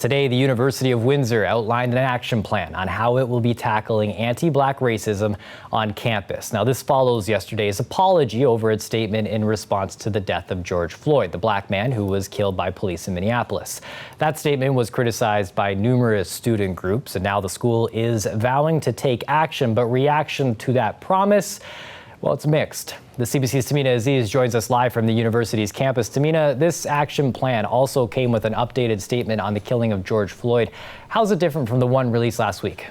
Today, the University of Windsor outlined an action plan on how it will be tackling anti-Black racism on campus. Now, this follows yesterday's apology over its statement in response to the death of George Floyd, the Black man who was killed by police in Minneapolis. That statement was criticized by numerous student groups, and now the school is vowing to take action, but reaction to that promise, well, it's mixed. The CBC's Tamina Aziz joins us live from the university's campus. Tamina, this action plan also came with an updated statement on the killing of George Floyd. How's it different from the one released last week?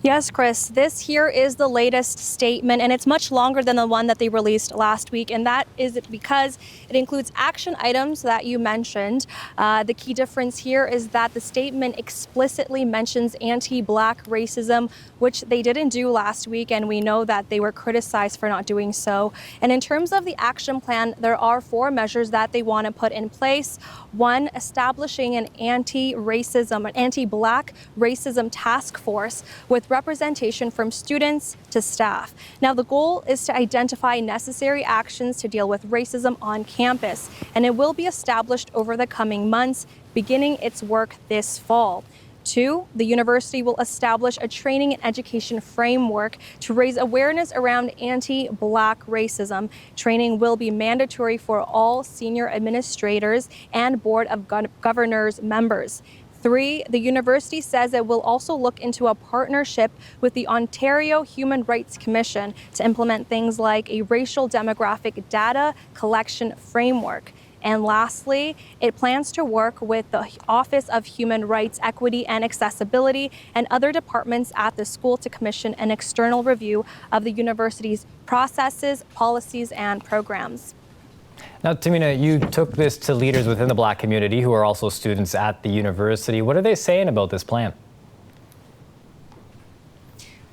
Yes, Chris, this here is the latest statement, and it's much longer than the one that they released last week, and that is because it includes action items that you mentioned. The key difference here is that the statement explicitly mentions anti-Black racism, which they didn't do last week, and we know that they were criticized for not doing so. And in terms of the action plan, there are 4 measures that they want to put in place. 1, establishing an anti-Black racism task force with representation from students to staff. Now, the goal is to identify necessary actions to deal with racism on campus, and it will be established over the coming months, beginning its work this fall. 2, the university will establish a training and education framework to raise awareness around anti-Black racism. Training will be mandatory for all senior administrators and Board of Governors members. 3, the university says it will also look into a partnership with the Ontario Human Rights Commission to implement things like a racial demographic data collection framework. And lastly, it plans to work with the Office of Human Rights, Equity and Accessibility and other departments at the school to commission an external review of the university's processes, policies, and programs. Now, Tamina, you took this to leaders within the Black community who are also students at the university. What are they saying about this plan?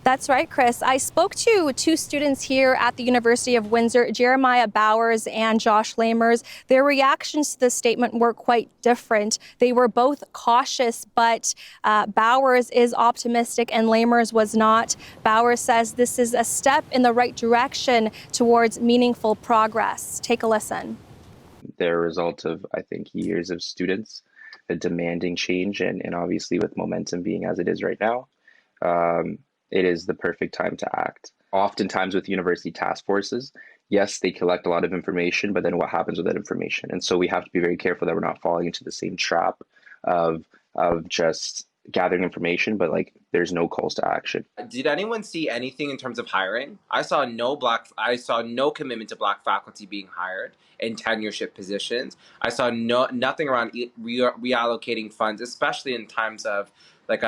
That's right, Chris. I spoke to 2 students here at the University of Windsor, Jeremiah Bowers and Josh Lamers. Their reactions to this statement were quite different. They were both cautious, but Bowers is optimistic and Lamers was not. Bowers says this is a step in the right direction towards meaningful progress. Take a listen. They're a result of, I think, years of students demanding change, and obviously with momentum being as it is right now, it is the perfect time to act. Oftentimes with university task forces, yes, they collect a lot of information, but then what happens with that information? And so we have to be very careful that we're not falling into the same trap of just gathering information, but like there's no calls to action. Did anyone see anything in terms of hiring? I saw no commitment to Black faculty being hired in tenureship positions. I saw nothing around reallocating funds, especially in times of like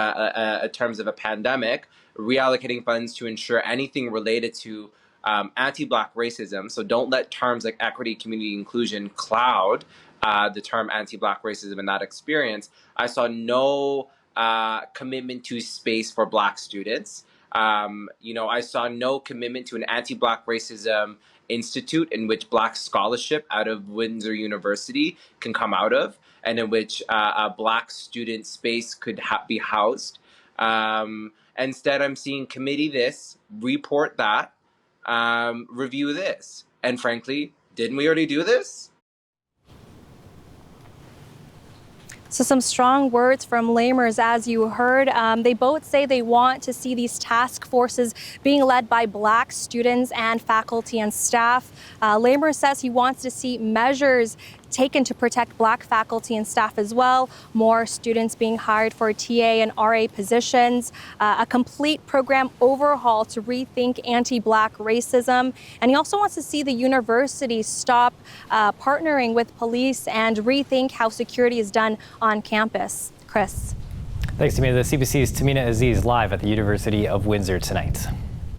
terms of a pandemic, reallocating funds to ensure anything related to anti-Black racism. So don't let terms like equity, community inclusion cloud the term anti-Black racism in that experience. I saw no commitment to space for Black students. I saw no commitment to an anti-Black racism institute in which Black scholarship out of Windsor University can come out of, and in which a Black student space could be housed. Instead, I'm seeing committee this, report that, review this. And frankly, didn't we already do this? So some strong words from Lamers, as you heard. They both say they want to see these task forces being led by Black students and faculty and staff. Lamers says he wants to see measures taken to protect Black faculty and staff as well, more students being hired for TA and RA positions, a complete program overhaul to rethink anti-Black racism. And he also wants to see the university stop partnering with police and rethink how security is done on campus. Chris. Thanks, Tamina. The CBC's Tamina Aziz live at the University of Windsor tonight.